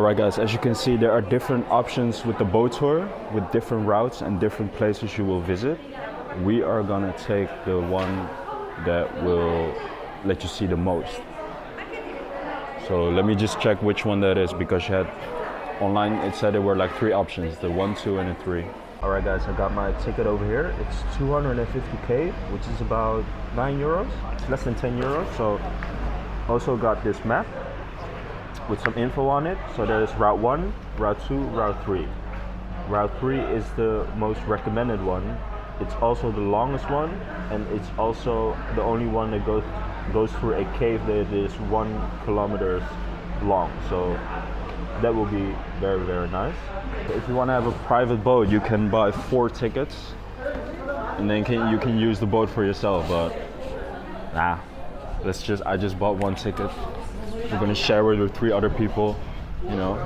Alright guys, as you can see there are different options with the boat tour with different routes and different places you will visit. We are gonna take the one that will let you see the most. So let me just check which one that is, because you had online it said there were like 3 options, the 1, 2 and the 3. Alright guys, I got my ticket over here. It's 250k, which is about 9 euros. It's less than 10 euros. So also got this map with some info on it. So there's route 1, route 2, route 3. Route 3 is the most recommended one. It's also the longest one, and it's also the only one that goes through a cave that is 1 kilometer long. So that will be very, very nice. If you want to have a private boat, you can buy 4 tickets and then you can use the boat for yourself, but nah, I just bought 1 ticket. We're gonna share it with 3 other people, you know.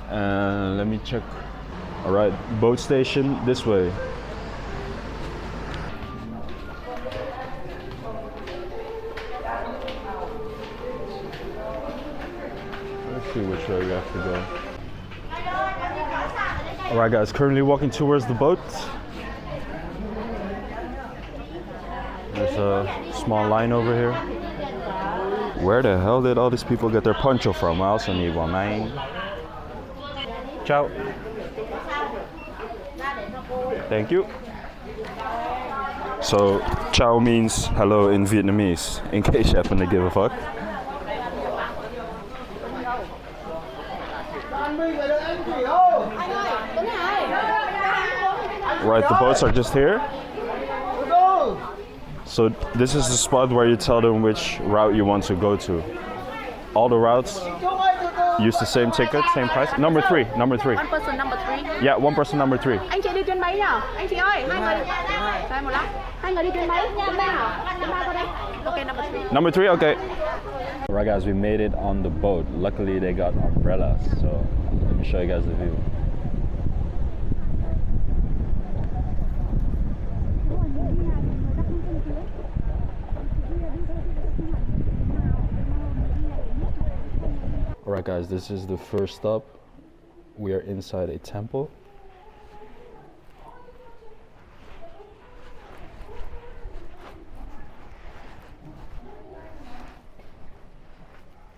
And let me check. All right, boat station this way. Let's see which way we have to go. Alright guys, currently walking towards the boat. There's a small line over here. Where the hell did all these people get their poncho from? I also need one, man. Ciao. Thank you. So, ciao means hello in Vietnamese, in case you happen to give a fuck. Right, the boats are just here. So this is the spot where you tell them which route you want to go to. All the routes use the same ticket, same price. Number 3. One person number 3. Yeah, 1 person number 3. Anh chị đi chuyến mấy nhỉ? Anh chị ơi, 2 người. Đây một lát. 2 người đi chuyến mấy? Chuyến 3 hả? Chuyến 3 qua đây. Okay, number 3. Number 3, okay. Alright guys, we made it on the boat. Luckily they got umbrellas, so let me show you guys the view. Alright guys, this is the first stop. We are inside a temple.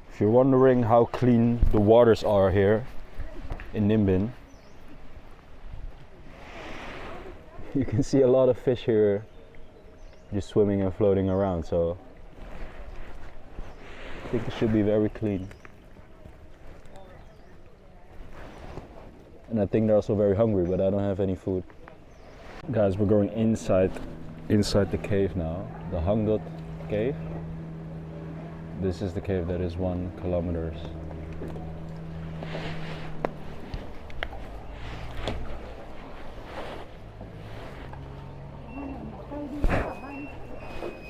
If you're wondering how clean the waters are here in Ninh, you can see a lot of fish here just swimming and floating around, so I think it should be very clean. And I think they're also very hungry, but I don't have any food. Guys, we're going inside the cave now, the Hangdot cave. This is the cave that is 1 kilometer.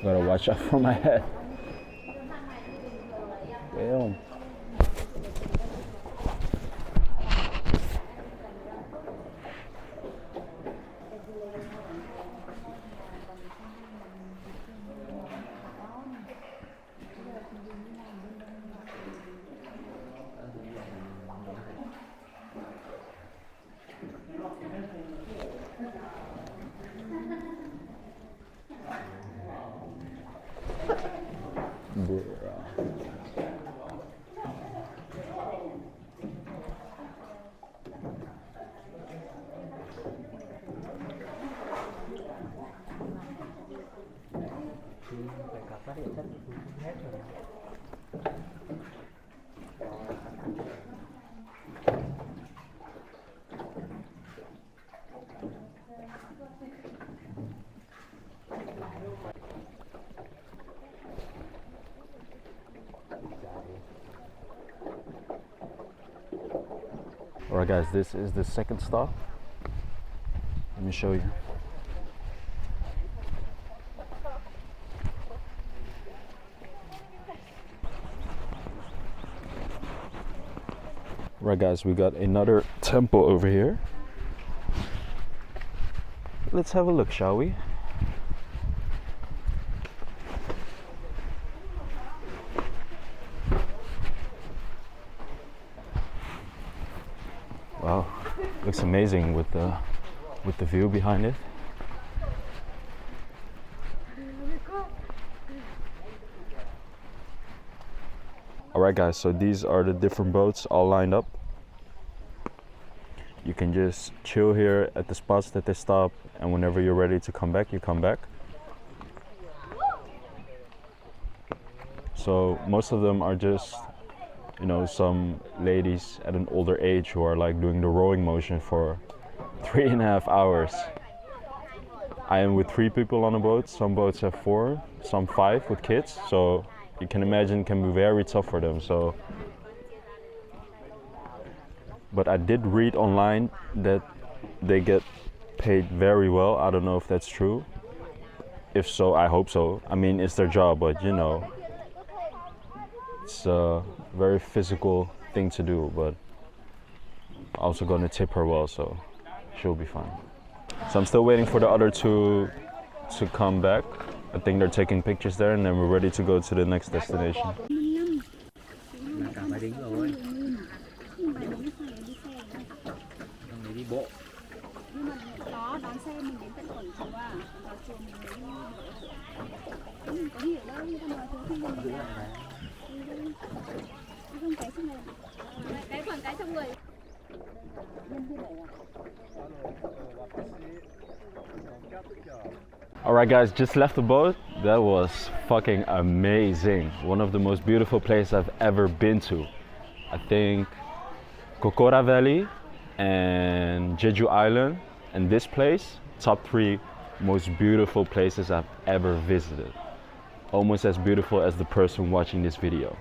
Gotta watch out for my head. Damn. Alright guys, this is the second stop. Let me show you. Right guys, we got another temple over here. Let's have a look, shall we? Wow, looks amazing with the view behind it. Alright guys, so these are the different boats all lined up. You can just chill here at the spots that they stop, and whenever you're ready to come back, you come back. So most of them are just, you know, some ladies at an older age who are like doing the rowing motion for 3.5 hours. I am with 3 people on a boat. Some boats have 4, some 5 with kids. So you can imagine it can be very tough for them. So, but I did read online that they get paid very well. I don't know if that's true. If so, I hope so. I mean, it's their job, but you know, it's a very physical thing to do. But also gonna tip her well, so she'll be fine. So I'm still waiting for the other 2 to come back. I think they're taking pictures there, and then we're ready to go to the next destination. Alright guys, just left the boat. That was fucking amazing. One of the most beautiful places I've ever been to. I think Kokora Valley and Jeju Island and this place, top 3 most beautiful places I've ever visited. Almost as beautiful as the person watching this video.